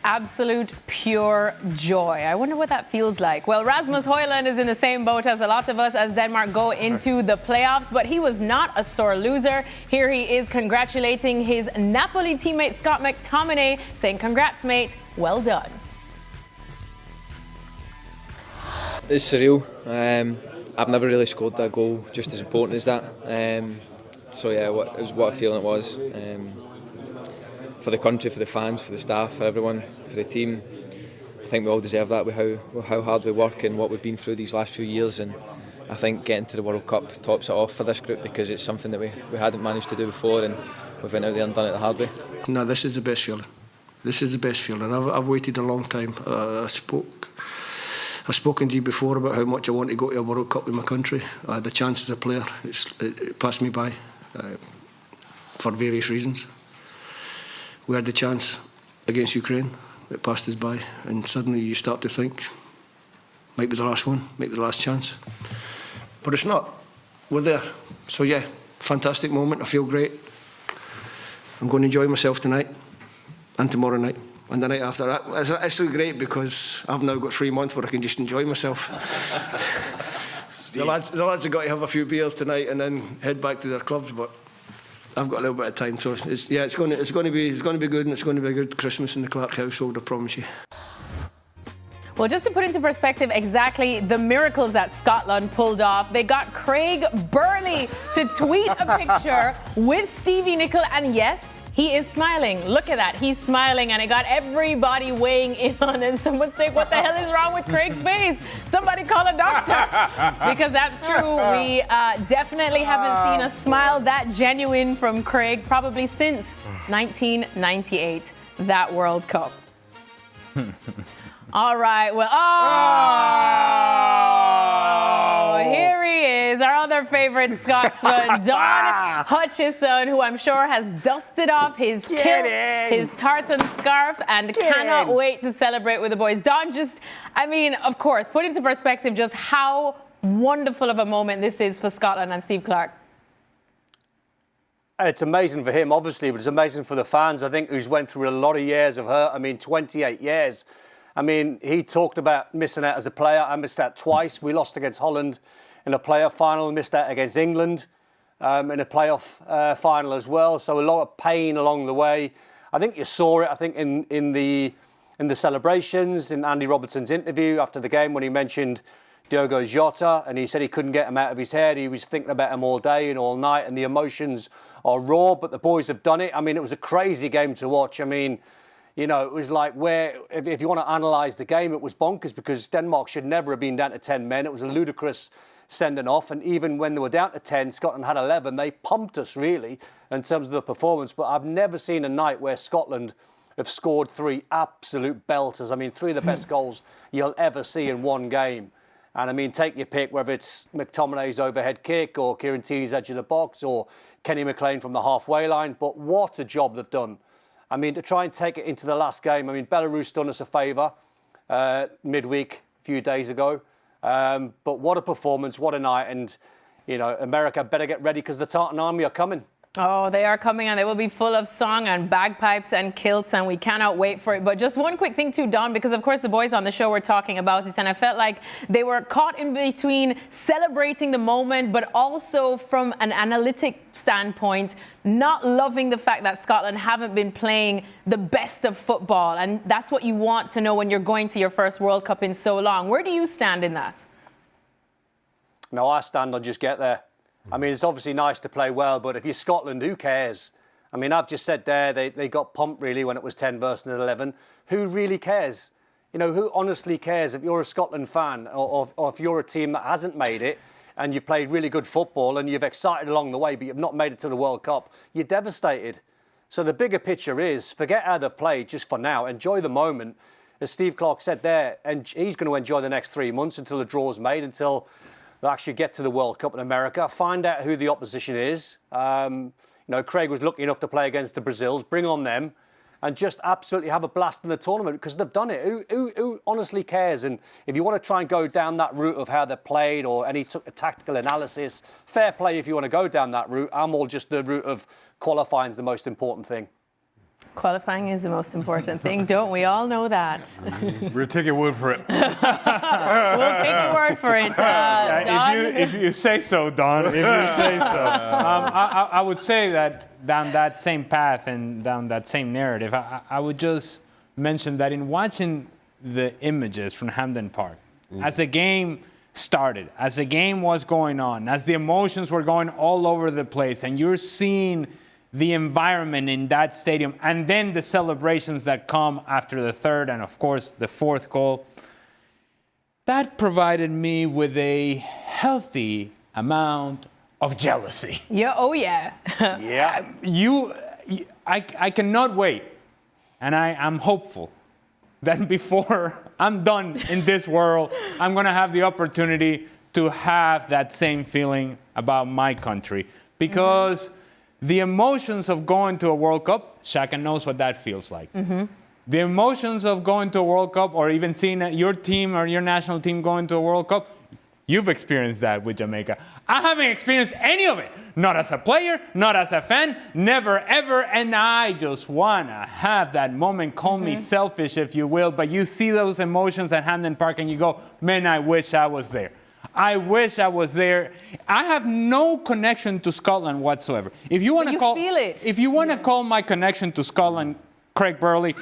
absolute pure joy. I wonder what that feels like. Well, Rasmus Højlund is in the same boat as a lot of us as Denmark go into the playoffs, but he was not a sore loser. Here he is congratulating his Napoli teammate Scott McTominay, saying, "Congrats, mate, well done." It's surreal. I've never really scored that goal just as important as that. So yeah, what a feeling it was. For the country, for the fans, for the staff, for everyone, for the team. I think we all deserve that with how hard we work and what we've been through these last few years. And I think getting to the World Cup tops it off for this group because it's something that we hadn't managed to do before, and we've went out there and done it the hard way. No, this is the best feeling. This is the best feeling. I've waited a long time. I've spoken to you before about how much I want to go to a World Cup with my country. I had the chance as a player. It passed me by for various reasons. We had the chance against Ukraine. It passed us by, and suddenly you start to think, might be the last one, might be the last chance. But it's not. We're there. So yeah, fantastic moment. I feel great. I'm going to enjoy myself tonight and tomorrow night and the night after that. It's actually great because I've now got 3 months where I can just enjoy myself. The lads have got to have a few beers tonight and then head back to their clubs, but I've got a little bit of time, so it's going to be good, and it's going to be a good Christmas in the Clark household, I promise you. Well, just to put into perspective exactly the miracles that Scotland pulled off, they got Craig Burley to tweet a picture with Stevie Nicol, and yes, he is smiling. Look at that. He's smiling, and it got everybody weighing in on it. Someone say, what the hell is wrong with Craig's face? Somebody call a doctor. Because that's true. We definitely haven't seen a smile that genuine from Craig probably since 1998, that World Cup. All right. Well, here he is, our other favorite Scotsman, Don Hutchison, who I'm sure has dusted off his kilt, his tartan scarf, and cannot wait to celebrate with the boys. Don, of course, put into perspective just how wonderful of a moment this is for Scotland and Steve Clarke. It's amazing for him, obviously, but it's amazing for the fans, I think, who's went through a lot of years of hurt. 28 years. He talked about missing out as a player. I missed out twice. We lost against Holland in a playoff final, missed out against England in a playoff final as well. So a lot of pain along the way. I think you saw it, in the celebrations, in Andy Robertson's interview after the game when he mentioned Diogo Jota, and he said he couldn't get him out of his head. He was thinking about him all day and all night, and the emotions are raw, but the boys have done it. It was a crazy game to watch. It was like if you want to analyse the game, it was bonkers because Denmark should never have been down to 10 men. It was a ludicrous sending off. And even when they were down to 10, Scotland had 11. They pumped us, really, in terms of the performance. But I've never seen a night where Scotland have scored 3 absolute belters. 3 of the best goals you'll ever see in one game. And take your pick, whether it's McTominay's overhead kick or Kieran Tierney's edge of the box or Kenny McLean from the halfway line. But what a job they've done. To try and take it into the last game. Belarus done us a favour midweek a few days ago. But what a performance, what a night. And, America better get ready because the Tartan Army are coming. Oh, they are coming, and they will be full of song and bagpipes and kilts, and we cannot wait for it. But just one quick thing too, Don, because of course the boys on the show were talking about it, and I felt like they were caught in between celebrating the moment, but also from an analytic standpoint, not loving the fact that Scotland haven't been playing the best of football. And that's what you want to know when you're going to your first World Cup in so long. Where do you stand in that? No, I stand on just get there. It's obviously nice to play well, but if you're Scotland, who cares? I've just said there, they got pumped really when it was 10 versus 11. Who really cares? Who honestly cares if you're a Scotland fan or if you're a team that hasn't made it and you've played really good football and you've excited along the way, but you've not made it to the World Cup? You're devastated. So the bigger picture is, forget how they've played just for now. Enjoy the moment. As Steve Clarke said there, and he's going to enjoy the next 3 months until the draw's made, until they'll actually get to the World Cup in America, find out who the opposition is. Craig was lucky enough to play against the Brazils, bring on them, and just absolutely have a blast in the tournament because they've done it. Who honestly cares? And if you want to try and go down that route of how they've played or any tactical analysis, fair play if you want to go down that route. I'm all just the route of qualifying is the most important thing. Qualifying is the most important thing. Don't we all know that? We'll take your word for it. We'll take your word for it. Don? If you say so, Don. If you say so. I would say that down that same path and down that same narrative, I would just mention that in watching the images from Hampden Park, as the game started, as the game was going on, as the emotions were going all over the place, and you're seeing the environment in that stadium, and then the celebrations that come after the third and, of course, the fourth goal, that provided me with a healthy amount of jealousy. Yeah, oh yeah. Yeah. I cannot wait, and I'm hopeful that before I'm done in this world, I'm going to have the opportunity to have that same feeling about my country. Because the emotions of going to a World Cup, Shaka knows what that feels like. The emotions of going to a World Cup or even seeing your team or your national team going to a World Cup, you've experienced that with Jamaica. I haven't experienced any of it. Not as a player, not as a fan, never, ever. And I just want to have that moment. Call me selfish, if you will. But you see those emotions at Hampden Park and you go, man, I wish I was there. I wish I was there. I have no connection to Scotland whatsoever. If you want to call, feel it. If you want to call my connection to Scotland, Craig Burley,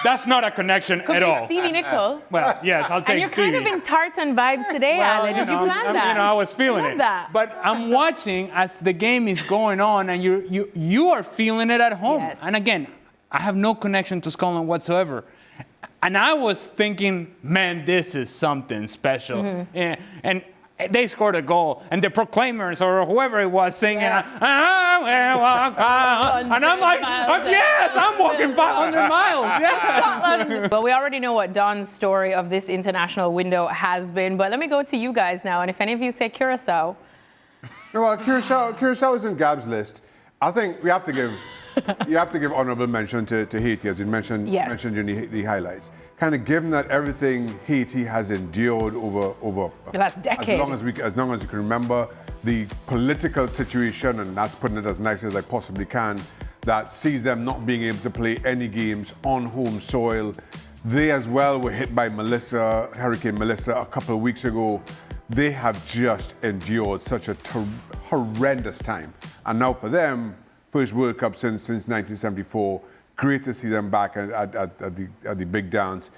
that's not a connection at all. Stevie Nicol. Well, yes, I'll take And you're Stevie. kind of in tartan vibes today, Ale. Did you plan that? I was feeling Love it. that. But I'm watching as the game is going on, and you are feeling it at home. Yes. And again, I have no connection to Scotland whatsoever. And I was thinking, man, this is something special. And they scored a goal, and the Proclaimers or whoever it was singing, and I'm like, yes, I'm walking 500 miles. Yes. Well, we already know what Don's story of this international window has been, but let me go to you guys now. And if any of you say Curacao. Well, Curacao is in Gab's list. I think we have to give honourable mention to Haiti, as you mentioned during the highlights. Kind of given that everything Haiti has endured over The last decade. as long as you can remember, the political situation, and that's putting it as nice as I possibly can, that sees them not being able to play any games on home soil. They as well were hit by Hurricane Melissa a couple of weeks ago. They have just endured such a horrendous time. And now for them, first World Cup since 1974. Great to see them back at the big dance,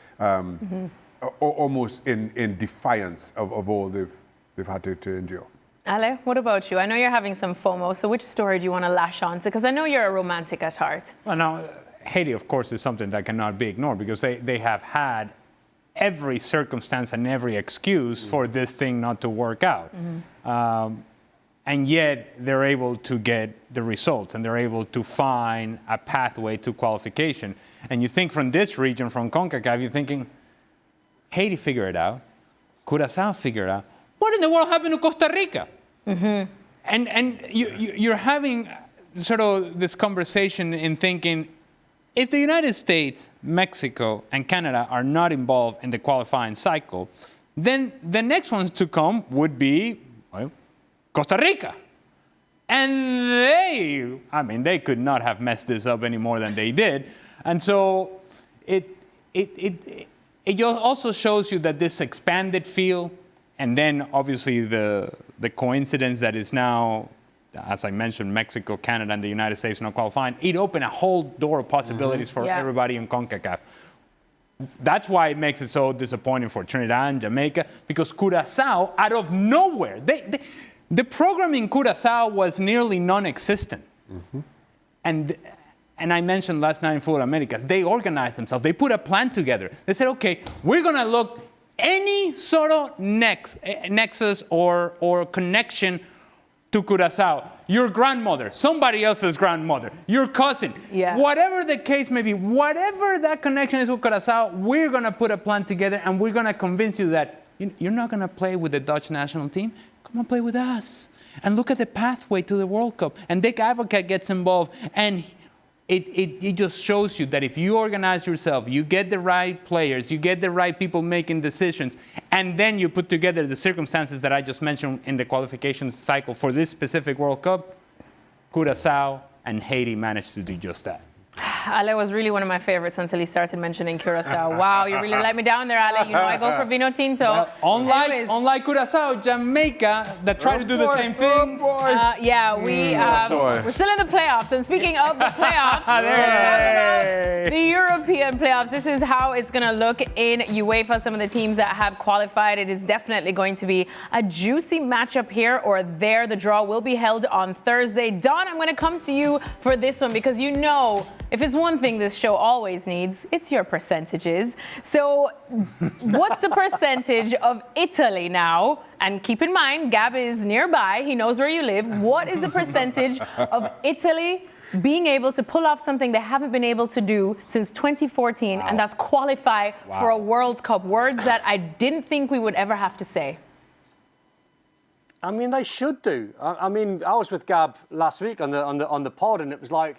almost in defiance of all they've had to endure. Ale, what about you? I know you're having some FOMO, so which story do you want to lash on to? Because I know you're a romantic at heart. Well, now, Haiti, of course, is something that cannot be ignored because they have had every circumstance and every excuse for this thing not to work out. And yet they're able to get the results and they're able to find a pathway to qualification. And you think from this region, from Concacaf, you're thinking, Haiti figured it out, Curacao figured it out. What in the world happened to Costa Rica? And you're having sort of this conversation in thinking, if the United States, Mexico, and Canada are not involved in the qualifying cycle, then the next ones to come would be, well, Costa Rica. And they could not have messed this up any more than they did. And so it also shows you that this expanded field, and then obviously the coincidence that is now, as I mentioned, Mexico, Canada, and the United States not qualifying, it opened a whole door of possibilities for everybody in CONCACAF. That's why it makes it so disappointing for Trinidad and Jamaica, because Curacao, out of nowhere, the program in Curacao was nearly non-existent. And I mentioned last night in Football Americas, they organized themselves. They put a plan together. They said, okay, we're going to look any sort of nexus or connection to Curacao. Your grandmother, somebody else's grandmother, your cousin, whatever the case may be, whatever that connection is with Curacao, we're going to put a plan together and we're going to convince you that you're not going to play with the Dutch national team. Come on, play with us. And look at the pathway to the World Cup. And Dick Advocate gets involved. And it just shows you that if you organize yourself, you get the right players, you get the right people making decisions, and then you put together the circumstances that I just mentioned in the qualification cycle for this specific World Cup, Curacao and Haiti managed to do just that. Ale was really one of my favorites until he started mentioning Curacao. Wow, you really let me down there, Ale. You know I go for Vino Tinto. Unlike Curacao, Jamaica, that tried to do the same thing. We're still in the playoffs. And speaking of the playoffs, the European playoffs, this is how it's going to look in UEFA. Some of the teams that have qualified, it is definitely going to be a juicy matchup here or there. The draw will be held on Thursday. Don, I'm going to come to you for this one because you know if it's one thing this show always needs, it's your percentages. So what's the percentage of Italy now? And keep in mind, Gab is nearby. He knows where you live. What is the percentage of Italy being able to pull off something they haven't been able to do since 2014, and that's qualify for a World Cup? Words that I didn't think we would ever have to say. I mean, they should do. I mean, I was with Gab last week on the pod, and it was like,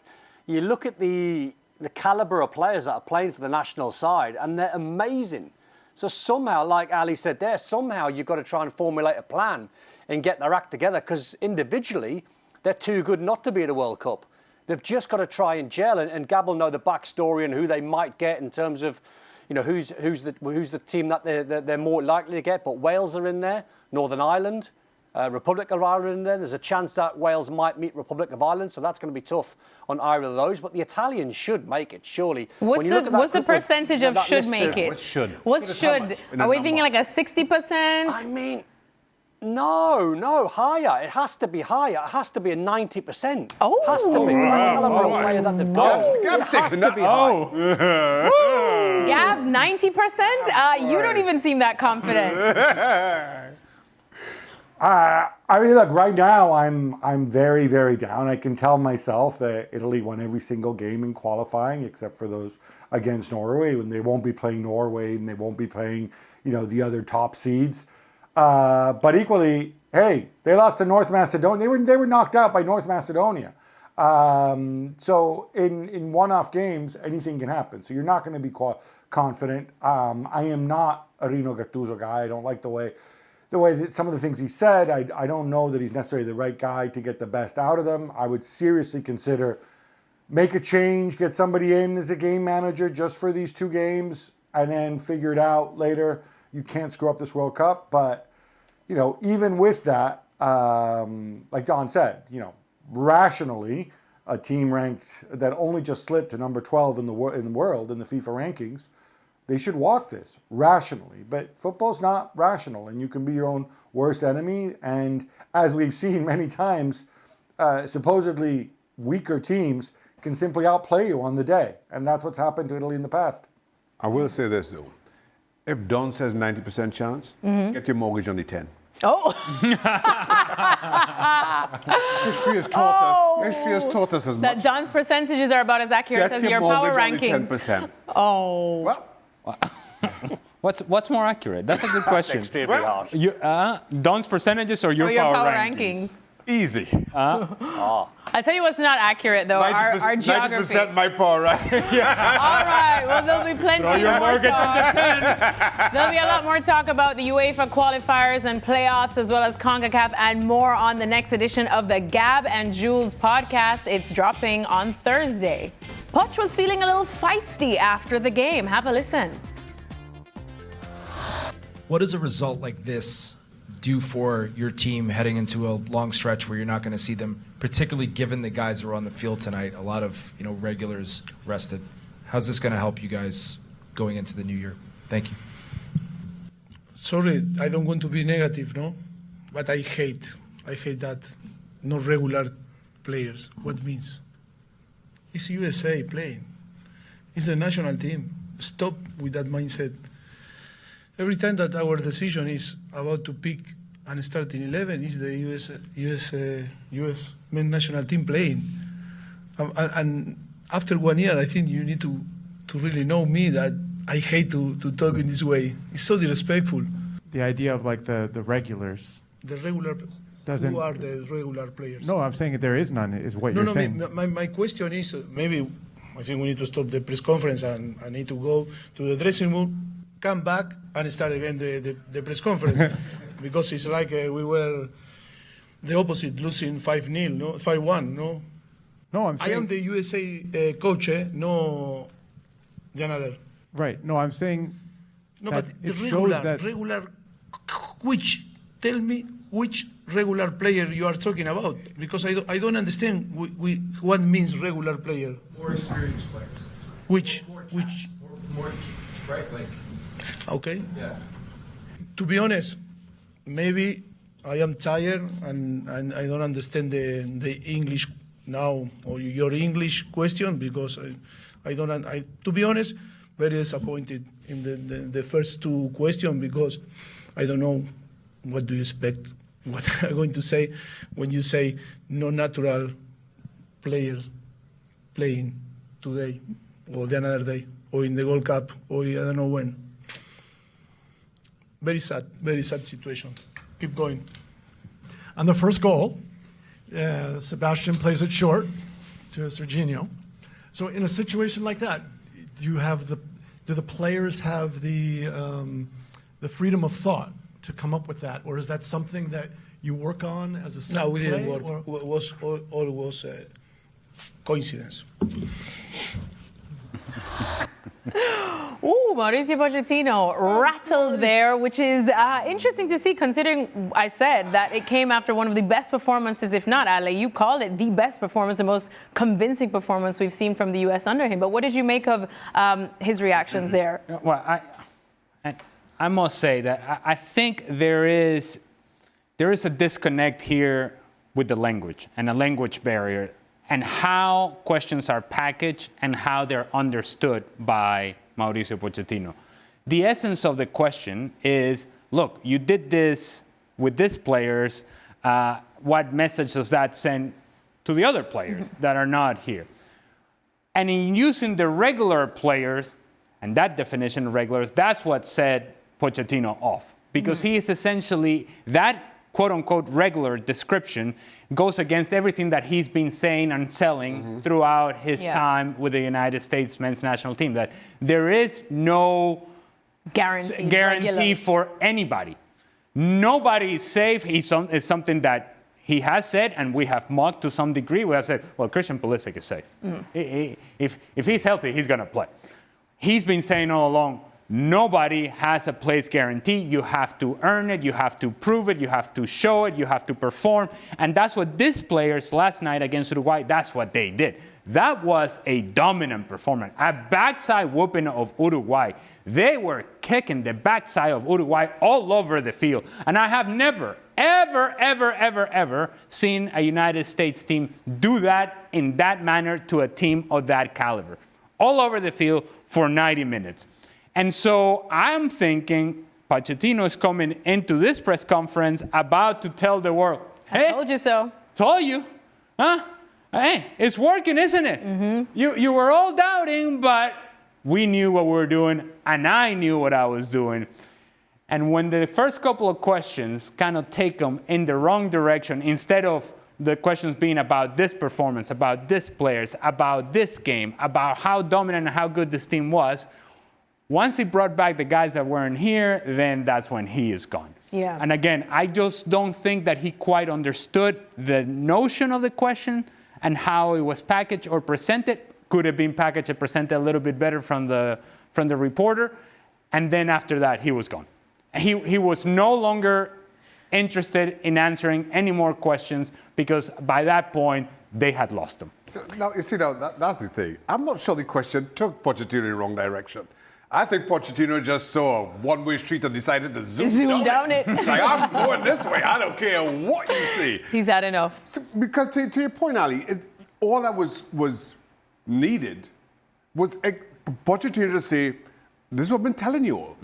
you look at the calibre of players that are playing for the national side, and they're amazing. So somehow, like Ali said there, somehow you've got to try and formulate a plan and get their act together, because individually, they're too good not to be at a World Cup. They've just got to try and gel, and Gab will know the backstory and who they might get in terms of, you know, who's the team that they're more likely to get. But Wales are in there, Northern Ireland, Republic of Ireland in there. There's a chance that Wales might meet Republic of Ireland, so that's going to be tough on either of those. But the Italians should make it, surely. What's the percentage of should make it? What's should? Are we thinking like a 60%? I mean, no, higher. It has to be higher. It has to be a 90%. Oh. It has to be. That calibre of player that they've got. It has to be high. Gab, 90%? You don't even seem that confident. I mean, look, right now I'm very, very down. I can tell myself that Italy won every single game in qualifying except for those against Norway, when they won't be playing Norway and they won't be playing, you know, the other top seeds. But equally, hey, they lost to North Macedonia. They were knocked out by North Macedonia. So in one-off games, anything can happen. So you're not going to be confident. I am not a Rino Gattuso guy. I don't like the way that some of the things he said. I don't know that he's necessarily the right guy to get the best out of them. I would seriously consider make a change, get somebody in as a game manager just for these two games, and then figure it out later. You can't screw up this World Cup. But, you know, even with that, like Don said, you know, rationally, a team ranked that only just slipped to number 12 in the world in the FIFA rankings, they should walk this rationally. But football's not rational, and you can be your own worst enemy. And as we've seen many times, supposedly weaker teams can simply outplay you on the day. And that's what's happened to Italy in the past. I will say this, though. If Don says 90% chance, get your mortgage on the 10. Oh. History has taught us as much. That Don's percentages are about as accurate as your power rankings. 10%. Oh. Well, What's more accurate? That's a good question. Extremely harsh. Don's percentages or your Power power rankings. easy. I'll tell you what's not accurate, though, our geography. 90% my power ranking. All right, well, there'll be plenty Throw your more mortgage on talk. the 10. There'll be a lot more talk about the UEFA qualifiers and playoffs, as well as Concacaf, and more on the next edition of the Gab and Jules podcast. It's dropping on Thursday. Poch was feeling a little feisty after the game. Have a listen. What does a result like this do for your team heading into a long stretch where you're not going to see them, particularly given the guys who are on the field tonight, a lot of regulars rested? How's this going to help you guys going into the new year? Thank you. Sorry, I don't want to be negative, no? But I hate that not regular players. What means? It's USA playing. It's the national team. Stop with that mindset. Every time that our decision is about to pick and start in 11, is the US men's national team playing. And after 1 year, I think you need to really know me that I hate to talk in this way. It's so disrespectful. The idea of like the regulars. The regular. Who are the regular players? No, I'm saying that there is none. Is what you're saying. My question is maybe I think we need to stop the press conference and I need to go to the dressing room, come back and start again the press conference because it's like we were the opposite, losing 5-0, no, 5-1, no. No, I'm I saying. am the USA coach, no the another. Right. No, I'm saying. No, that but the it shows that. Tell me which regular player you are talking about, because I don't understand what means regular player. More experienced players. Which, More, right? Like, okay. yeah. To be honest, maybe I am tired and I don't understand the English now, or your English question, because to be honest, very disappointed in the first two questions, because I don't know what do you expect, what I'm going to say when you say no natural player playing today or the another day or in the World Cup or I don't know when. Very sad situation. Keep going. On the first goal, Sebastian plays it short to Serginho. So in a situation like that, do the players have the freedom of thought to come up with that, or is that something that you work on as a set No, we play, didn't work. It was all coincidence. Ooh, Mauricio Pochettino rattled there, which is interesting to see, considering I said that it came after one of the best performances, if not, Ale, you called it the best performance, the most convincing performance we've seen from the U.S. under him. But what did you make of his reactions there? Well, I must say that I think there is a disconnect here with the language and a language barrier and how questions are packaged and how they're understood by Mauricio Pochettino. The essence of the question is, look, you did this with these players. What message does that send to the other players that are not here? And in using the regular players, and that definition of regulars, that's what set Pochettino off. Because he is essentially, that quote-unquote regular description goes against everything that he's been saying and selling throughout his time with the United States men's national team, that there is no guarantee for anybody. Nobody is safe. It's something that he has said, and we have mocked to some degree. We have said, well, Christian Pulisic is safe. If he's healthy, he's going to play. He's been saying all along, nobody has a place guarantee. You have to earn it. You have to prove it. You have to show it. You have to perform. And that's what these players last night against Uruguay, that's what they did. That was a dominant performance. A backside whooping of Uruguay. They were kicking the backside of Uruguay all over the field. And I have never, ever seen a United States team do that in that manner to a team of that caliber. All over the field for 90 minutes. And so I'm thinking Pochettino is coming into this press conference about to tell the world, hey, I told you so. Told you. Huh? Hey, it's working, isn't it? You were all doubting, but we knew what we were doing, and I knew what I was doing. And when the first couple of questions kind of take them in the wrong direction, instead of the questions being about this performance, about this players, about this game, about how dominant and how good this team was, once he brought back the guys that weren't here, then that's when he is gone. Yeah. And again, I just don't think that he quite understood the notion of the question and how it was packaged or presented. Could have been packaged and presented a little bit better from the reporter. And then after that, he was gone. He was no longer interested in answering any more questions because by that point, they had lost him. So, now, you see, that's the thing. I'm not sure the question took Pochettino in the wrong direction. I think Pochettino just saw a one-way street and decided to zoom down it. Like, I'm going this way. I don't care what you see. He's had enough. So, because to your point, Ali, all that was needed was Pochettino to say, this is what I've been telling you all.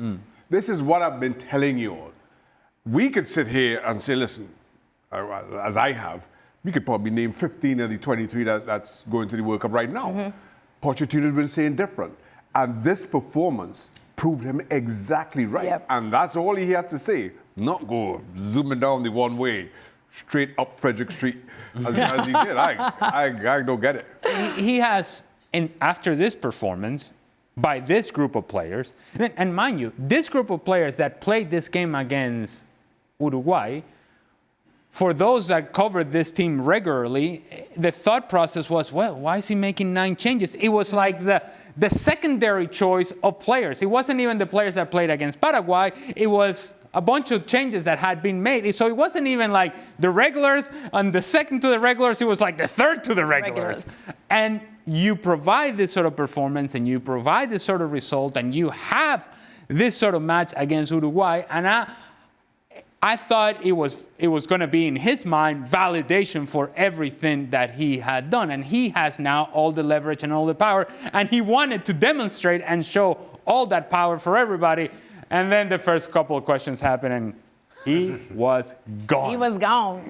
This is what I've been telling you all. We could sit here and say, listen, as I have, we could probably name 15 of the 23 that's going to the World Cup right now. Pochettino's been saying different. And this performance proved him exactly right. Yep. And that's all he had to say. Not go zooming down the one way, straight up Frederick Street as he did. I don't get it. He has, after this performance, by this group of players, and mind you, this group of players that played this game against Uruguay, for those that covered this team regularly, the thought process was, well, why is he making 9 changes? It was like the secondary choice of players. It wasn't even the players that played against Paraguay. It was a bunch of changes that had been made. So it wasn't even like the regulars and the second to the regulars. It was like the third to the regulars. And you provide this sort of performance and you provide this sort of result and you have this sort of match against Uruguay. And I thought it was going to be, in his mind, validation for everything that he had done. And he has now all the leverage and all the power. And he wanted to demonstrate and show all that power for everybody. And then the first couple of questions happened, and he was gone. He was gone.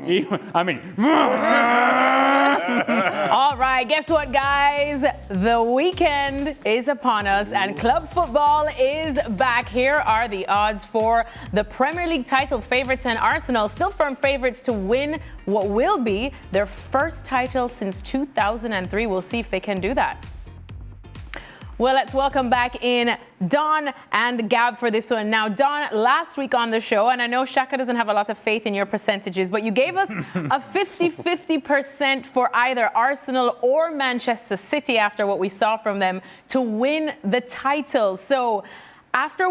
All right, guess what, guys? The weekend is upon us, and club football is back. Here are the odds for the Premier League title favorites, and Arsenal still firm favorites to win what will be their first title since 2003. We'll see if they can do that. Well, let's welcome back in Don and Gab for this one. Now, Don, last week on the show, and I know Shaka doesn't have a lot of faith in your percentages, but you gave us a 50-50% for either Arsenal or Manchester City after what we saw from them to win the title. So after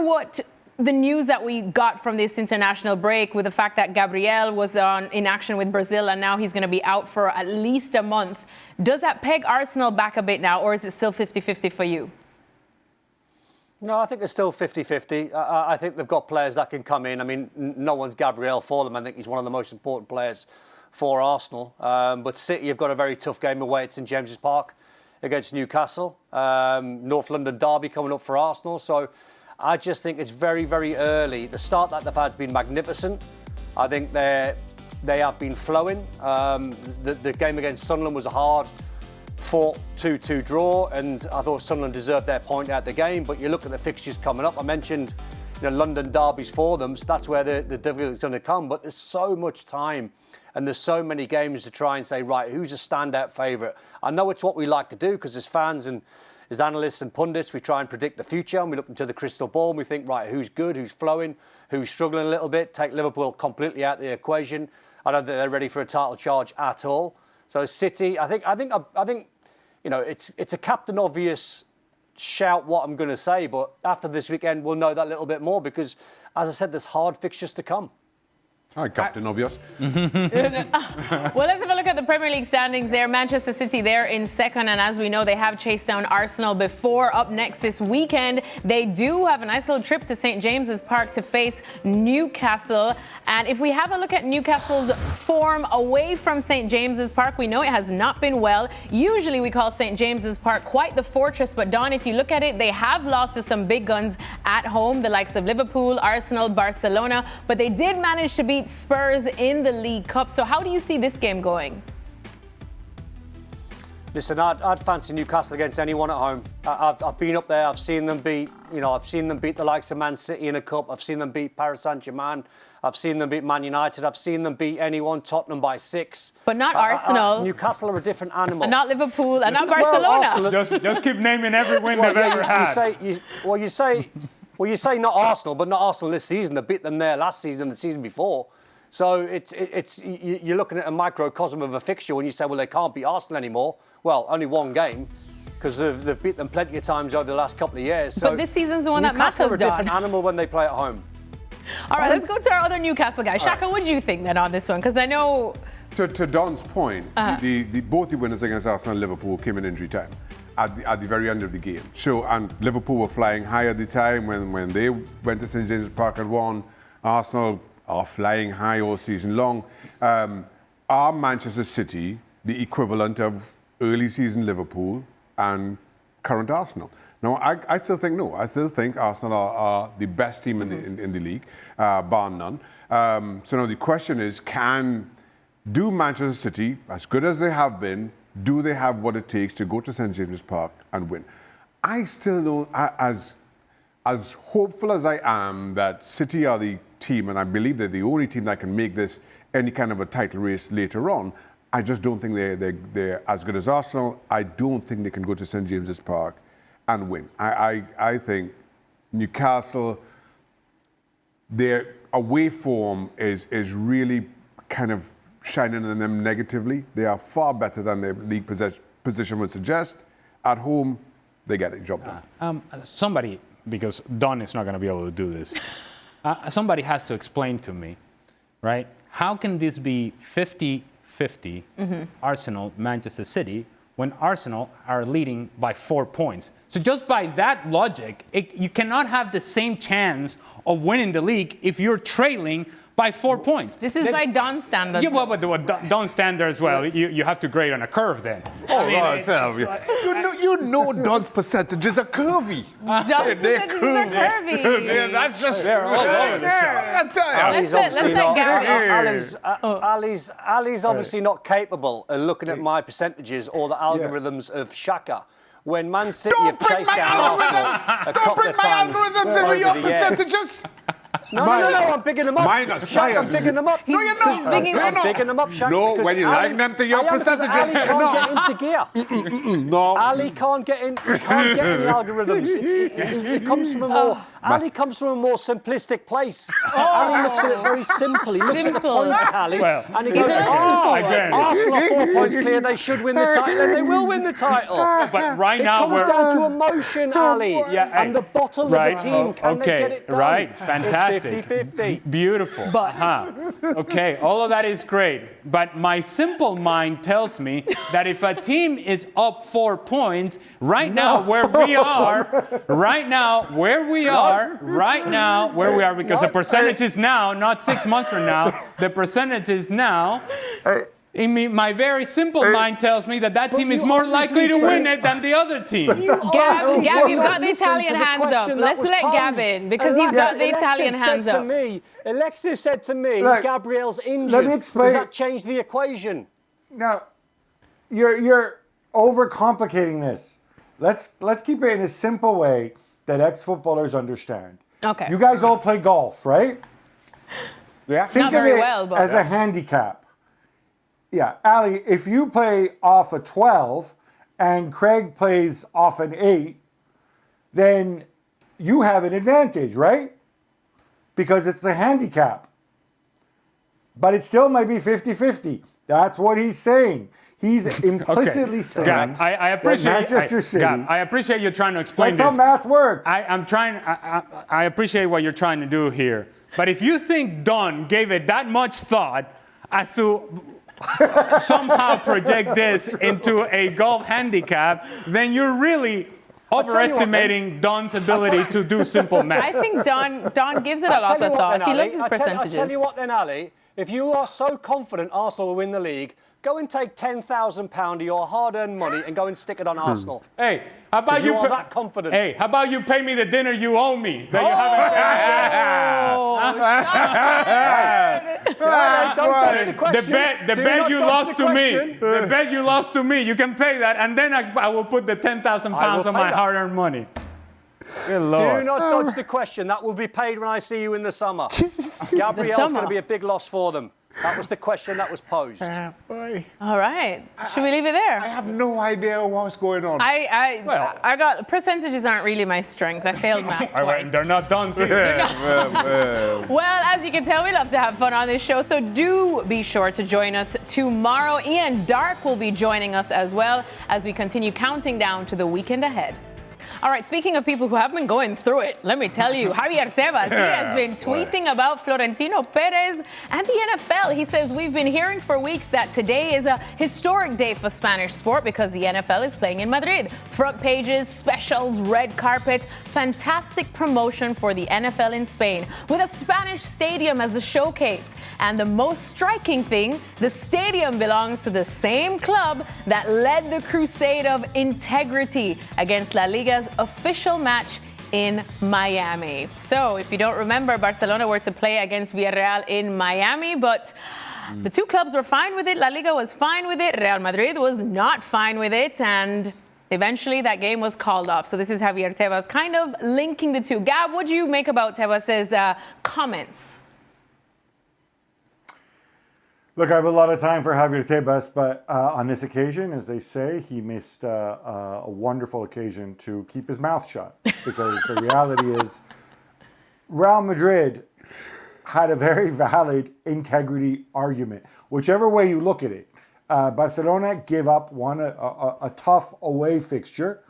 the news that we got from this international break, with the fact that Gabriele was in action with Brazil and now he's going to be out for at least a month, does that peg Arsenal back a bit now, or is it still 50-50 for you? No, I think it's still 50-50. I think they've got players that can come in. I mean, no one's Gabriele for them. I think he's one of the most important players for Arsenal. But City have got a very tough game away at St James's Park against Newcastle. North London derby coming up for Arsenal. So I just think it's very, very early. The start that they've had has been magnificent. I think they have been flowing. The game against Sunderland was a hard-fought 2-2 draw, and I thought Sunderland deserved their point out the game. But you look at the fixtures coming up. I mentioned, London derbies for them, so that's where the difficulty is going to come. But there's so much time, and there's so many games to try and say, right, who's a standout favourite? I know it's what we like to do, because as fans and as analysts and pundits, we try and predict the future, and we look into the crystal ball and we think, right, who's good, who's flowing, who's struggling a little bit. Take Liverpool completely out of the equation. I don't think they're ready for a title charge at all. So City, I think, it's a captain obvious shout what I'm going to say, but after this weekend we'll know that little bit more, because, as I said, there's hard fixtures to come. Hi, Captain Obvious. Well, let's have a look at the Premier League standings there. Manchester City there in second, and as we know, they have chased down Arsenal before. Up next this weekend, they do have a nice little trip to St James's Park to face Newcastle. And if we have a look at Newcastle's form away from St James's Park, we know it has not been well. Usually we call St James's Park quite the fortress, but Don, if you look at it, they have lost to some big guns at home, the likes of Liverpool, Arsenal, Barcelona, but they did manage to beat Spurs in the League Cup. So how do you see this game going? Listen, I'd fancy Newcastle against anyone at home. I've been up there. I've seen them beat the likes of Man City in a cup. I've seen them beat Paris Saint-Germain. I've seen them beat Man United. I've seen them beat anyone, Tottenham by 6. But not Arsenal. Newcastle are a different animal. And not Liverpool. And not Barcelona. Just keep naming every win they've ever had. You say not Arsenal, but not Arsenal this season. They beat them there last season and the season before. So you're looking at a microcosm of a fixture when you say, well, they can't beat Arsenal anymore. Well, only one game, because they've beat them plenty of times over the last couple of years. So but this season's the one that matters, Newcastle are a different animal when they play at home. All right, let's go to our other Newcastle guy. Shaka, what do you think then on this one? Because I know... To Don's point, both the winners against Arsenal and Liverpool came in injury time at the very end of the game. So, and Liverpool were flying high at the time when they went to St James's Park and won. Arsenal are flying high all season long. Are Manchester City the equivalent of early season Liverpool and current Arsenal? No, I still think no. I still think Arsenal are the best team in the league, bar none. So now the question is, do Manchester City, as good as they have been, do they have what it takes to go to St James's Park and win? I still don't, as hopeful as I am that City are the team, and I believe they're the only team that can make this any kind of a title race later on, I just don't think they're as good as Arsenal. I don't think they can go to St James's Park and win. I think Newcastle, their away form is really kind of shining on them negatively. They are far better than their league position would suggest. At home, they get it job done. Somebody, because Don is not going to be able to do this, somebody has to explain to me, right? How can this be 50-50 Arsenal, Manchester City, when Arsenal are leading by 4 points? So just by that logic, you cannot have the same chance of winning the league if you're trailing by 4 points. This is by Don's standards. Yeah, well, but Don's standards as well. You have to grade on a curve then. You know Don's percentages are curvy. Don's percentages are curvy. Yeah, that's just... They're all over the shop. Ali's obviously let not. Ali's obviously not capable of looking at my percentages or the algorithms of Shaka. When Man City have chased down Arsenal a couple of times over the years. No, I'm picking them up. Mine are Shaka, I'm science. picking them up. No, you're not. I'm picking them up, Shaka. No, when you line them to your percentages, Ali you're can't not. get into gear. No. Ali can't get in. He can't get in the algorithms. It comes from a more. Ali comes from a more simplistic place. Ali looks at it very simply. He looks at the points tally, and he goes, Again. Arsenal are 4 points clear. They should win the title, and they will win the title. But right It now comes down to emotion, Ali. Yeah, And the bottom of the team, can they get it done? Right, fantastic. It's 50-50. Beautiful. Okay, all of that is great. But my simple mind tells me that if a team is up 4 points, right now where we are, because the percentage is now, not 6 months from now, the percentage is now. My very simple mind tells me that team is more likely to win it than the other team. Gab, you've got the Italian hands up. Let's let Gab in because he's got the Italian hands up. Alexis said to me, Gabriel's injured. Let me explain. Does that change the equation? Now, you're overcomplicating this. Let's keep it in a simple way that ex-footballers understand. Okay. You guys all play golf, right? Yeah. Think Not very of it well, but as a handicap. Yeah, Ali, if you play off a 12 and Craig plays off an 8, then you have an advantage, right? Because it's a handicap. But it still might be 50-50. That's what he's saying. He's implicitly saying Gab, I appreciate Manchester City. Gab, I appreciate you trying to explain That's this. how math works. I appreciate what you're trying to do here. But if you think Don gave it that much thought as to somehow project this into a golf handicap, then you're really overestimating Don's ability to do simple math. I think Don gives it a lot of thought. He loves his percentages. I tell you what then, Ali, if you are so confident Arsenal will win the league, go and take £10,000 of your hard-earned money and go and stick it on Arsenal. Hey, how about you are that confident? Hey, how about you pay me the dinner you owe me that you haven't paid? Don't dodge the question. The bet you lost to me. The bet you lost to me. You can pay that, and then I will put the £10,000 on my hard-earned money. Good Lord. Do not dodge the question. That will be paid when I see you in the summer. Gabrielle's going to be a big loss for them. That was the question that was posed. Boy. All right. Should we leave it there? I have no idea what's going on. I got percentages aren't really my strength. I failed math twice. They're not done. Well, as you can tell, we love to have fun on this show, so do be sure to join us tomorrow. Ian Dark will be joining us as well as we continue counting down to the weekend ahead. All right, speaking of people who have been going through it, let me tell you, Javier Tebas, he has been tweeting about Florentino Perez and the NFL. He says, we've been hearing for weeks that today is a historic day for Spanish sport because the NFL is playing in Madrid. Front pages, specials, red carpet, fantastic promotion for the NFL in Spain with a Spanish stadium as a showcase. And the most striking thing, the stadium belongs to the same club that led the crusade of integrity against La Liga's official match in Miami. So if you don't remember, Barcelona were to play against Villarreal in Miami, but the two clubs were fine with it. La Liga was fine with it. Real Madrid was not fine with it. And eventually that game was called off. So this is Javier Tebas kind of linking the two. Gab, what do you make about Tebas' comments? Look, I have a lot of time for Javier Tebas, but on this occasion, as they say, he missed a wonderful occasion to keep his mouth shut. Because the reality is, Real Madrid had a very valid integrity argument. Whichever way you look at it, Barcelona give up a tough away fixture,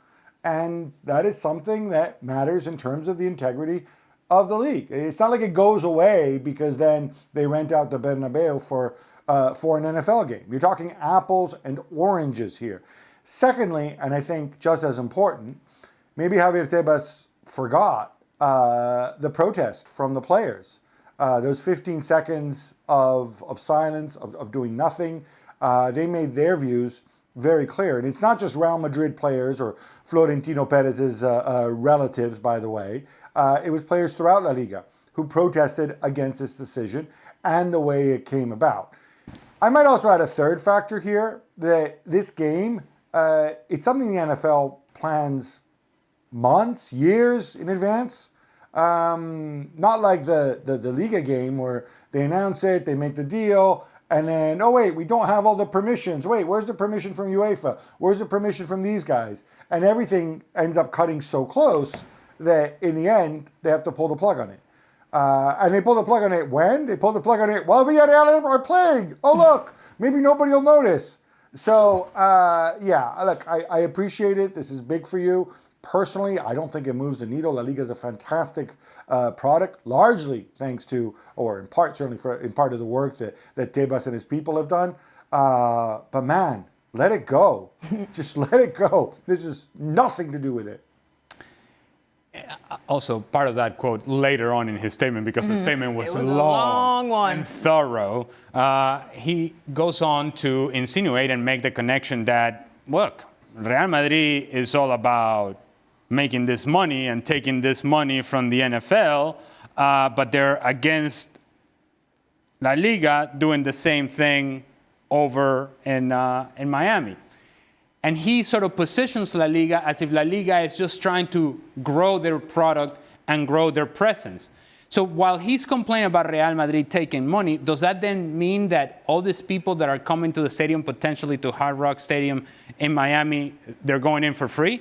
and that is something that matters in terms of the integrity of the league. It's not like it goes away because then they rent out the Bernabeu for an NFL game. You're talking apples and oranges here. Secondly, and I think just as important, maybe Javier Tebas forgot the protest from the players. Those 15 seconds of silence, of doing nothing, they made their views very clear. And it's not just Real Madrid players or Florentino Perez's relatives, by the way. It was players throughout La Liga who protested against this decision and the way it came about. I might also add a third factor here, that this game, it's something the NFL plans months, years in advance. Not like the Liga game where they announce it, they make the deal, and then, oh wait, we don't have all the permissions. Wait, where's the permission from UEFA? Where's the permission from these guys? And everything ends up cutting so close that in the end, they have to pull the plug on it. And they pull the plug on it when? They pull the plug on it while we are playing. Oh look, maybe nobody will notice. So yeah, look, I appreciate it. This is big for you. Personally, I don't think it moves the needle. La Liga is a fantastic product, largely thanks to, or in part, certainly in part of the work that Tebas and his people have done. But man, let it go. Just let it go. This is nothing to do with it. Also, part of that quote later on in his statement, because the statement was a long one and thorough, he goes on to insinuate and make the connection that, look, Real Madrid is all about making this money and taking this money from the NFL, but they're against La Liga doing the same thing over in Miami. And he sort of positions La Liga as if La Liga is just trying to grow their product and grow their presence. So while he's complaining about Real Madrid taking money, does that then mean that all these people that are coming to the stadium, potentially to Hard Rock Stadium in Miami, they're going in for free?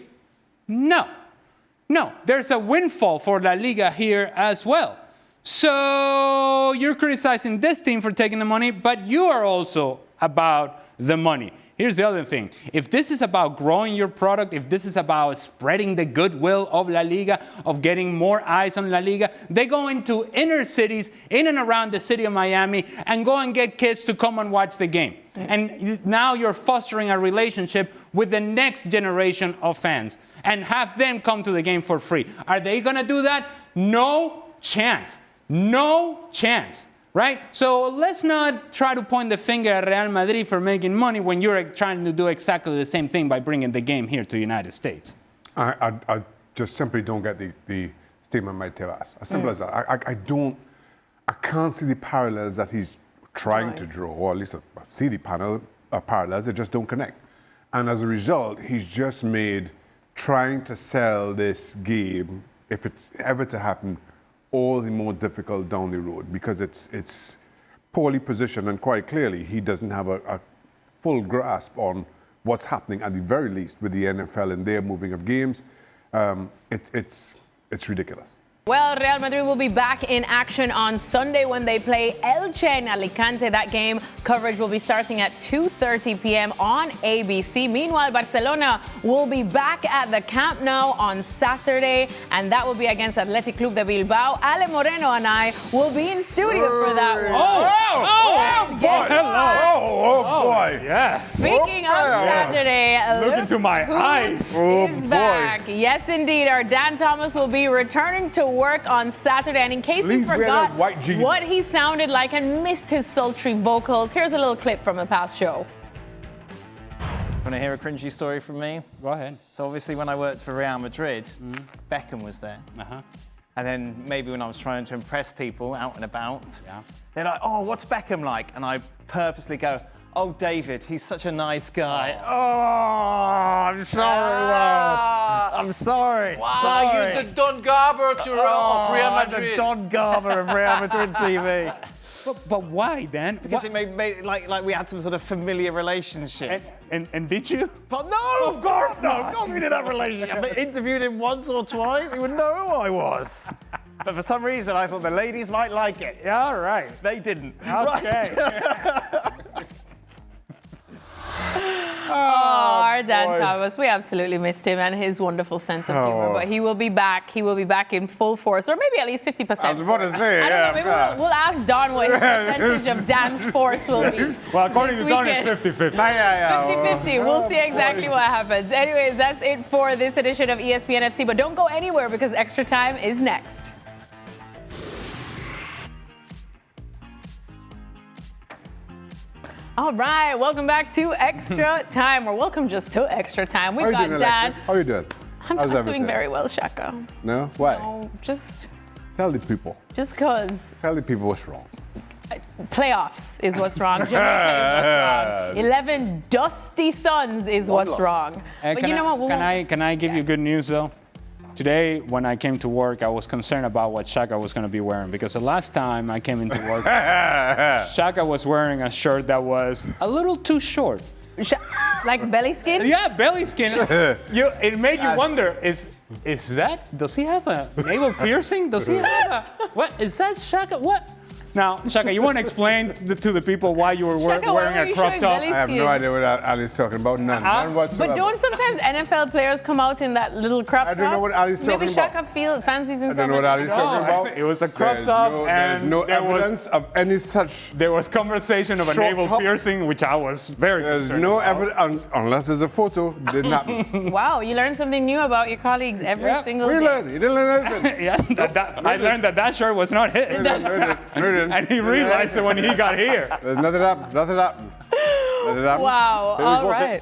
No. No, there's a windfall for La Liga here as well. So you're criticizing this team for taking the money, but you are also about the money. Here's the other thing. If this is about growing your product, if this is about spreading the goodwill of La Liga, of getting more eyes on La Liga, they go into inner cities in and around the city of Miami and go and get kids to come and watch the game. And now you're fostering a relationship with the next generation of fans and have them come to the game for free. Are they going to do that? No chance. No chance. Right? So let's not try to point the finger at Real Madrid for making money when you're trying to do exactly the same thing by bringing the game here to the United States. I just simply don't get the statement by Tebas. As simple as that. I can't see the parallels that he's trying to draw, or at least I see the parallels, they just don't connect. And as a result, he's just made trying to sell this game, if it's ever to happen, all the more difficult down the road, because it's poorly positioned, and quite clearly he doesn't have a full grasp on what's happening, at the very least, with the NFL and their moving of games. It's ridiculous. Well, Real Madrid will be back in action on Sunday when they play Elche in Alicante. That game coverage will be starting at 2:30 p.m. on ABC. Meanwhile, Barcelona will be back at the Camp Nou on Saturday, and that will be against Athletic Club de Bilbao. Ale Moreno and I will be in studio for that one. Oh, boy. Hello. Oh, boy. Yes. Speaking of Saturday, Look into my eyes. Is back. Yes, indeed. Our Dan Thomas will be returning to work on Saturday. And in case you forgot what he sounded like and missed his sultry vocals, here's a little clip from a past show. Want to hear a cringy story from me? Go ahead. So obviously when I worked for Real Madrid, Beckham was there. And then maybe when I was trying to impress people out and about, they're like, oh, what's Beckham like? And I purposely go, oh, David, he's such a nice guy. Oh, I'm sorry, I'm sorry. Wow, sorry. you're the Don Garber of Real Madrid. The Don Garber of Real Madrid TV. But why, Dan? Because it made it like we had some sort of familiar relationship. And did you? But no, of course not. Of course we didn't have a relationship. I interviewed him once or twice. He would know who I was. But for some reason, I thought the ladies might like it. Yeah, all right. They didn't. Okay. Our Dan Tebas, we absolutely missed him and his wonderful sense of humor. But he will be back. He will be back in full force, or maybe at least 50%. I was about to say, I don't know, maybe we'll ask Don what his percentage of Dan's force will be. Well, according to Don, weekend. it's 50-50. 50-50. We'll see exactly what happens. Anyways, that's it for this edition of ESPN FC. But don't go anywhere because Extra Time is next. All right, welcome back to Extra Time, or welcome just to Extra Time. We've got Dan. Alexis? How you doing? I'm How's not everything? doing very well, Shaka. No? Why? No, just Tell the people. because Tell the people what's wrong. playoffs is what's wrong. Jamaica is what's wrong. 11 dusty Suns is what's wrong. But you know what? Can I give you good news though? Today, when I came to work, I was concerned about what Shaka was going to be wearing because the last time I came into work, Shaka was wearing a shirt that was a little too short. Like belly skin? Yeah, belly skin. It made you wonder: is that? Does he have a navel piercing? Does he have a? What is that, Shaka? What? Now, Shaka, you want to explain to the people why you were Shaka, why wearing were a you crop showing top? belly I have no idea what Ali's talking about. None whatsoever. But don't sometimes NFL players come out in that little crop top? I don't know what Ali's talking Maybe about. Shaka fancies himself. I don't know what Ali's talking about. It was a crop top, There's and no there evidence of any such. There was conversation of a Short navel top. piercing, which I was very There's concerned no about. evidence unless there's a photo. Didn't happen. Wow, you learn something new about your colleaves every single We day. learned. You didn't learn anything. Yeah, I learned that shirt was not his. And he realized it when he got here. There's nothing happened. Nothing happened. Nothing happened. Wow, Whose all was it? right.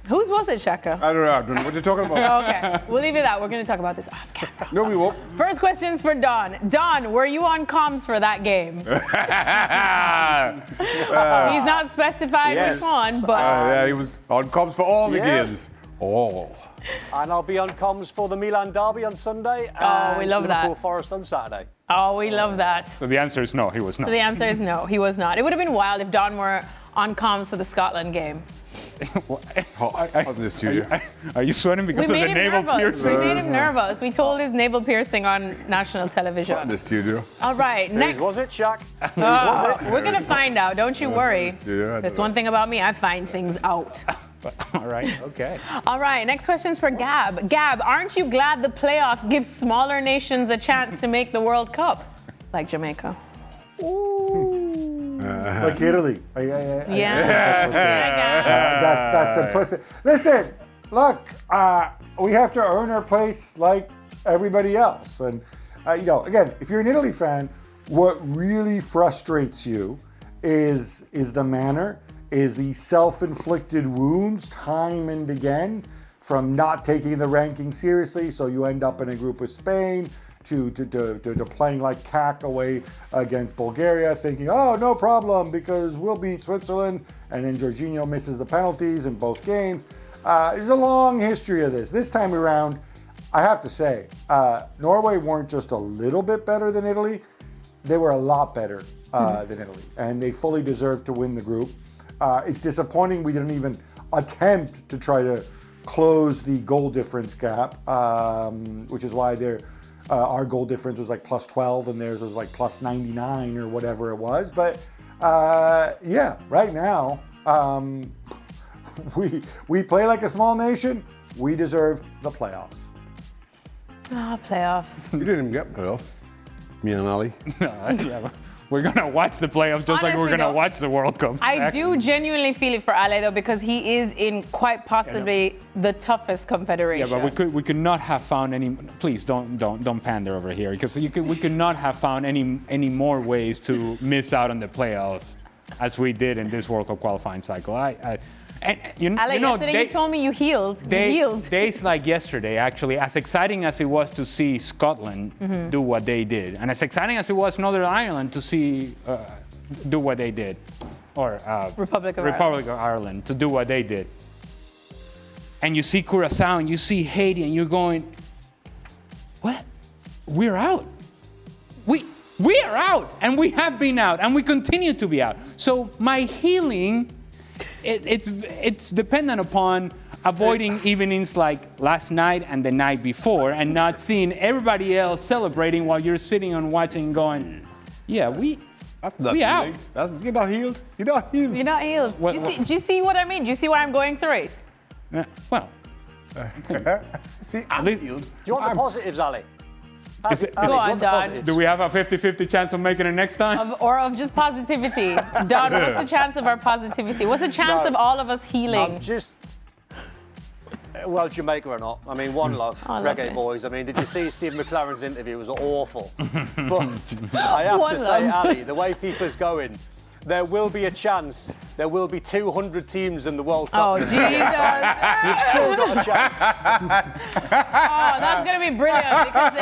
Whose was it, Shaka? I don't know what you're talking about. Okay, we'll leave it at. We're going to talk about this off camera. No, we won't. First question's for Don. Don, were you on comms for that game? He's not specified which one, but Yeah, he was on comms for all the Yeah. games. Oh. And I'll be on comms for the Milan derby on Sunday. Oh, we and love that. Liverpool Forest on Saturday. oh, we love that. So the answer is no, he was not. So the answer is no, he was not. It would have been wild if Don were on comms for the Scotland game. Hot in the studio. Are you sweating because We of made the him navel nervous. piercing? We made him nervous. We told his navel piercing on national Hot in television. the studio. All right, next. Whose was it, Shaq? We're going to find out. Don't you worry. Yeah, That's one thing about me. I find things out. All right, okay. All right, next question's for Gab. Gab, aren't you glad the playoffs give smaller nations a chance to make the World Cup? Like Jamaica. Like Italy. Yeah. That's implicit. Listen, look, we have to earn our place like everybody else. And, again, if you're an Italy fan, what really frustrates you is the manner, is the self-inflicted wounds time and again from not taking the ranking seriously. So you end up in a group with Spain, to playing like cack away against Bulgaria, thinking, oh, no problem, because we'll beat Switzerland, and then Jorginho misses the penalties in both games. There's a long history of this. This time around, I have to say, Norway weren't just a little bit better than Italy, they were a lot better than Italy, and they fully deserved to win the group. It's disappointing we didn't even attempt to try to close the goal difference gap, which is why our goal difference was like plus 12 and theirs was like plus 99 or whatever it was. But right now, we play like a small nation. We deserve the playoffs. Playoffs. You didn't even get playoffs. Me and Ali. Yeah, we're going to watch the playoffs just like we're Honestly, going to though, watch the World Cup. I do genuinely feel it for Ale, though, because he is in quite possibly the toughest confederation. Yeah, but we could not have found any. Please don't pander over here, because we could not have found any more ways to miss out on the playoffs as we did in this World Cup qualifying cycle. Yesterday you told me you healed. Days like yesterday, actually, as exciting as it was to see Scotland do what they did, and as exciting as it was Northern Ireland to see do what they did, or Republic of Ireland to do what they did, and you see Curacao and you see Haiti, and you're going, what? We're out. We are out, and we have been out, and we continue to be out. So my healing, it's dependent upon avoiding evenings like last night and the night before and not seeing everybody else celebrating while you're sitting and watching going, yeah, we out. You're not healed. You're not healed. You're not healed. Do you see what I mean? Do you see why I'm going through it? Well, see, I'm healed. Do you want the positives, Ali? Go on, Don. Do we have a 50-50 chance of making it next time? Or of just positivity? Don, what's the chance of our positivity? What's the chance of all of us healing? Well, Jamaica or not. I mean, one love, reggae boys. I mean, did you see Steve McLaren's interview? It was awful. But I have to say, Ali, the way FIFA's going, there will be a chance. There will be 200 teams in the World Cup. Oh, Jesus. So you've still got a chance. That's going to be brilliant because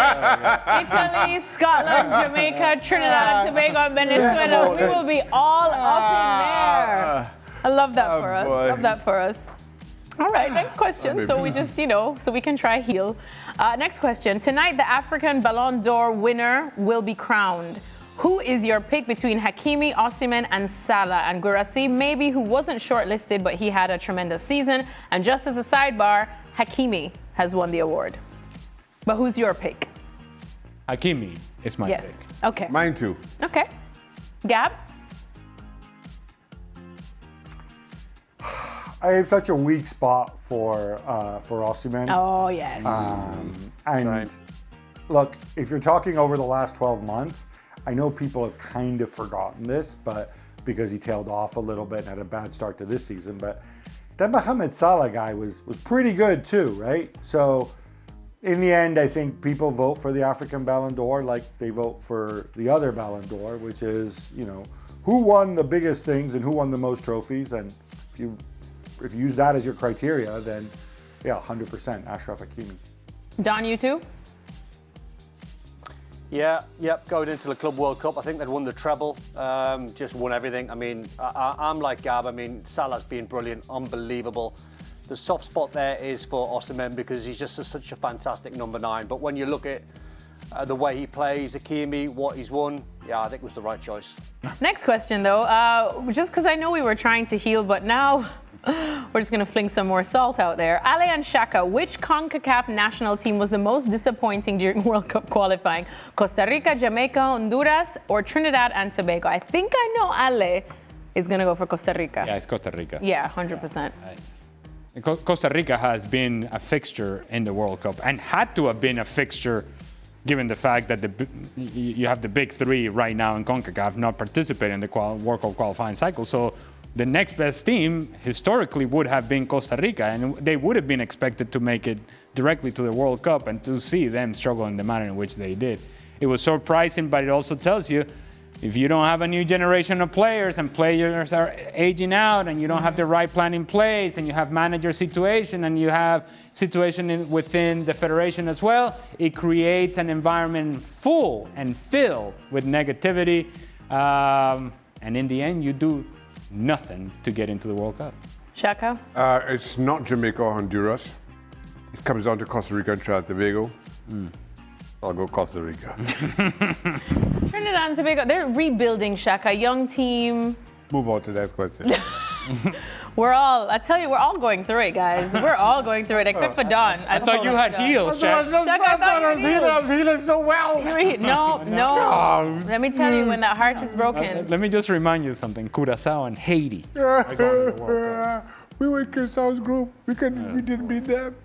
Italy, Scotland, Jamaica, Trinidad and Tobago, and Venezuela, we will be all up in there. I love that for us. Love that for us. All right, next question. So we just, so we can try heal. Next question. Tonight, the African Ballon d'Or winner will be crowned. Who is your pick between Hakimi, Osimhen, and Salah? And Guirassy, maybe, who wasn't shortlisted, but he had a tremendous season. And just as a sidebar, Hakimi has won the award. But who's your pick? Hakimi is my pick. Okay. Mine too. Okay. Gab? I have such a weak spot for Osimhen. Oh, yes. Look, if you're talking over the last 12 months, I know people have kind of forgotten this, but because he tailed off a little bit and had a bad start to this season, but that Mohamed Salah guy was pretty good too, right? So in the end, I think people vote for the African Ballon d'Or like they vote for the other Ballon d'Or, which is, who won the biggest things and who won the most trophies. And if you use that as your criteria, then 100% Achraf Hakimi. Don, you too? Going into the Club World Cup, I think they'd won the treble, just won everything. I mean, I'm like Gab. I mean, Salah's been brilliant, unbelievable. The soft spot there is for Osimhen because he's just such a fantastic number 9. But when you look at the way he plays, Hakimi, what he's won, I think it was the right choice. Next question, though, just because I know we were trying to heal, but now we're just going to fling some more salt out there. Ale and Shaka, which CONCACAF national team was the most disappointing during World Cup qualifying? Costa Rica, Jamaica, Honduras, or Trinidad and Tobago? I think I know Ale is going to go for Costa Rica. Yeah, it's Costa Rica. Yeah, 100%. Costa Rica has been a fixture in the World Cup and had to have been a fixture given the fact that you have the big three right now in CONCACAF not participating in the World Cup qualifying cycle. So the next best team historically would have been Costa Rica, and they would have been expected to make it directly to the World Cup, and to see them struggle in the manner in which they did. It was surprising, but it also tells you if you don't have a new generation of players and players are aging out and you don't have the right plan in place and you have manager situation and you have situation within the federation as well, it creates an environment full and filled with negativity. And in the end, you do nothing to get into the World Cup. Shaka? It's not Jamaica or Honduras. It comes down to Costa Rica and Trinidad and Tobago. I'll go Costa Rica. Trinidad and Tobago, they're rebuilding, Shaka. Young team. Move on to the next question. We're all going through it, guys. We're all going through it, except for Don. I thought you had healed, Shaka. I was healing so well. No. Let me tell you, when that heart is broken. Let me just remind you something. Curacao and Haiti are going to the World Cup. We were in Curacao's group. We didn't beat them.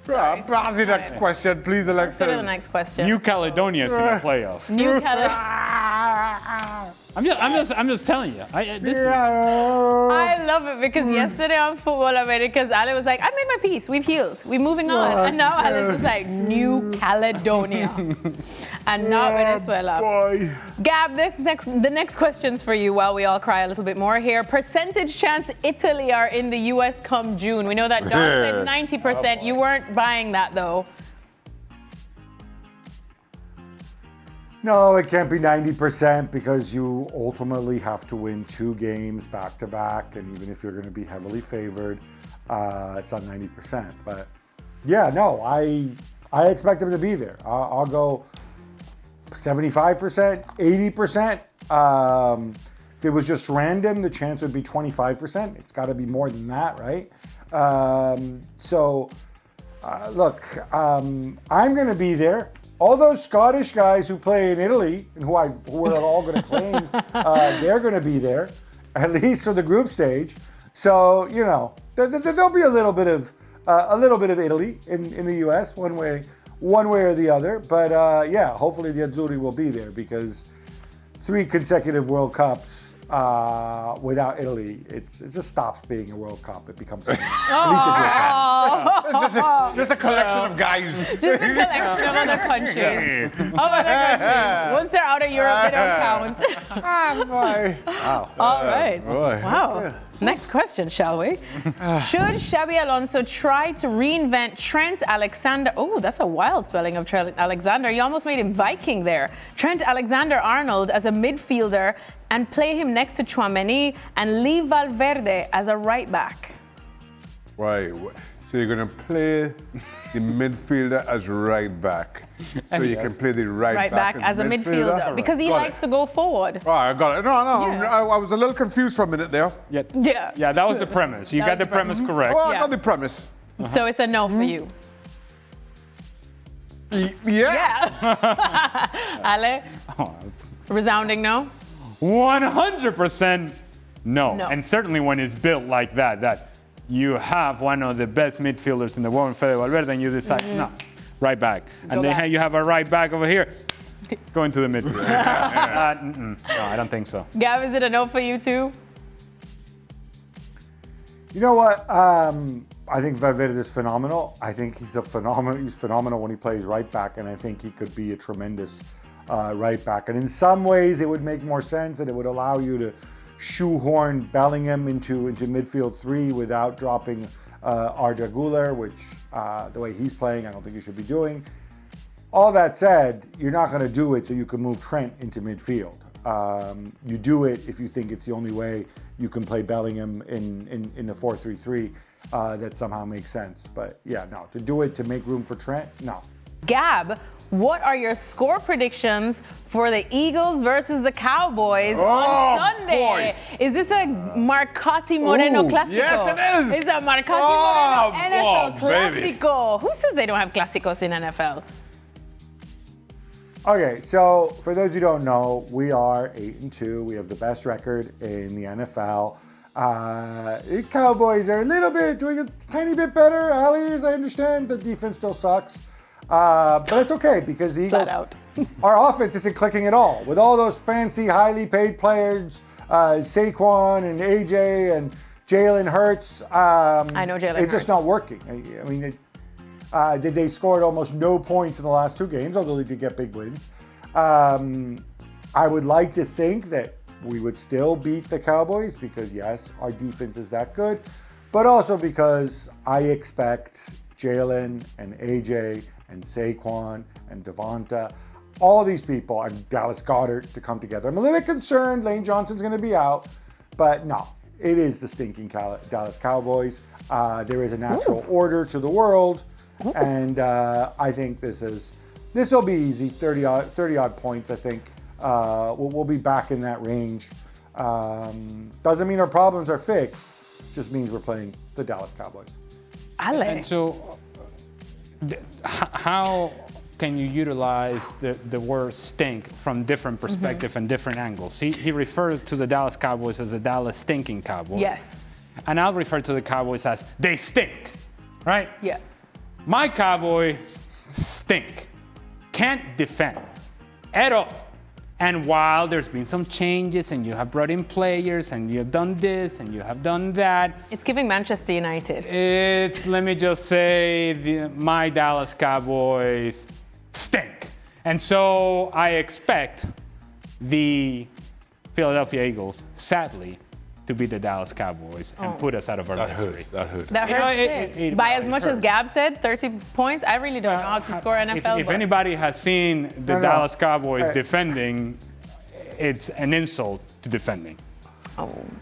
Brazil, next question, please, Alexis. Let's go to the next question. New Caledonia is in the playoff. New Caledonia. I'm just telling you. I love it because yesterday on Football Americas, Ale was like, I made my peace. We've healed. We're moving on. And now Alex is like, New Caledonia. And not Venezuela. Boy. Gab, the next question's for you while we all cry a little bit more here. Percentage chance Italy are in the US come June. We know that Don said 90%. You weren't buying that, though. No, it can't be 90% because you ultimately have to win 2 games back to back, and even if you're going to be heavily favored, it's not 90%. But yeah, no, I expect them to be there. I'll go 75%, 80%. If it was just random, the chance would be 25%. It's got to be more than that, right? Look, I'm going to be there. All those Scottish guys who play in Italy and who are all going to claim they're going to be there, at least for the group stage. So there'll be a little bit of Italy in the U.S. one way or the other. But hopefully the Azzurri will be there, because 3 consecutive World Cups without Italy, it just stops being a World Cup. It becomes something. At least if you're Italian. It's just a collection of guys. Just a collection of other countries. Once they're out of Europe, they don't count. Wow. All right. Boy. Wow. Next question, shall we? Should Xabi Alonso try to reinvent Trent Alexander? Oh, that's a wild spelling of Trent Alexander. You almost made him Viking there. Trent Alexander-Arnold as a midfielder and play him next to Tchouaméni and leave Valverde as a right back. Right. So you're going to play the midfielder as right back. So you can play the right back as a midfielder. Because he likes to go forward. Oh, I got it. No. I was a little confused for a minute there. Yeah, that was the premise. You got the premise correct. Oh, I got the premise. So it's a no for you. Yeah. Ale? Resounding no? 100% no. No. And certainly when it's built like that you have one of the best midfielders in the world, Fede Valverde, and you decide, no, right back. And then you have a right back over here. Go into the midfield. No, I don't think so. Gav, is it a no for you too? You know what? I think Valverde is phenomenal. I think he's phenomenal when he plays right back, and I think he could be a tremendous right back. And in some ways, it would make more sense, and it would allow you to shoehorn Bellingham into midfield 3 without dropping Arda Güler, which the way he's playing, I don't think you should be doing. All that said, you're not going to do it so you can move Trent into midfield. You do it if you think it's the only way you can play Bellingham in the 4-3-3 that somehow makes sense. But yeah, no, to do it to make room for Trent, no. Gab, what are your score predictions for the Eagles versus the Cowboys on Sunday? Boy. Is this a Marcotti Moreno Clásico? Yes, it is. It's a Marcotti Moreno NFL baby. Clásico. Who says they don't have Clásicos in NFL? Okay, so for those who don't know, we are 8-2. We have the best record in the NFL. The Cowboys are doing a tiny bit better. Ali's, I understand the defense still sucks. But it's okay because the Eagles, our offense isn't clicking at all. With all those fancy, highly paid players, Saquon and AJ and Jalen Hurts. I know Jalen Hurts. It's just not working. I mean, they scored almost no points in the last 2 games, although they did get big wins. I would like to think that we would still beat the Cowboys because, yes, our defense is that good, but also because I expect Jalen and AJ and Saquon and Devonta, all these people, and Dallas Goedert to come together. I'm a little bit concerned Lane Johnson's going to be out, but no, it is the stinking Dallas Cowboys. There is a natural order to the world, and I think this will be easy, 30 odd points, I think. We'll be back in that range. Doesn't mean our problems are fixed, just means we're playing the Dallas Cowboys. Ale. And so, how can you utilize the word stink from different perspectives and different angles? He refers to the Dallas Cowboys as the Dallas stinking Cowboys. Yes. And I'll refer to the Cowboys as they stink, right? Yeah. My Cowboys stink. Can't defend at all. And while there's been some changes and you have brought in players and you have done this and you have done that. It's giving Manchester United. Let me just say, my Dallas Cowboys stink. And so I expect the Philadelphia Eagles, sadly, to beat the Dallas Cowboys and put us out of our misery. That hurt. That hurts. By as much as Gab said, 30 points, I really don't know how to score NFL. If anybody has seen the Dallas Cowboys defending, it's an insult to defending.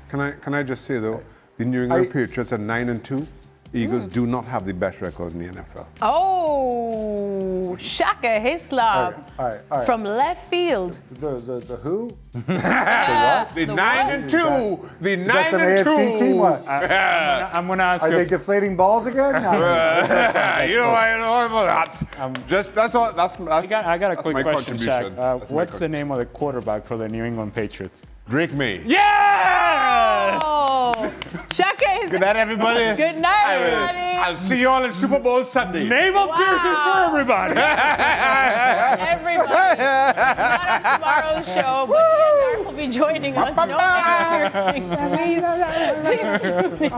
Can I just say though, the New England Patriots are 9-2. Eagles do not have the best record in the NFL. Oh, Shaka Hislop All right. from left field. The who? The what? The The 9 what? and 2. The 9 That's an and 2. AFC team. What? I'm going to ask Are you. they deflating balls again? No. You know, I don't know about that. Just that's all. That's I got a that's quick my question, Shaq. contribution. That's my What's the name of the quarterback for the New England Patriots? Drake May. Yeah! Oh, Shaka is. Good night, everybody. Good night, everybody. I'll see you all in Super Bowl Sunday. Naval piercings for everybody. Everybody. Not on tomorrow's show, but Ian Dark will be joining us. No naval piercings. Please tune in.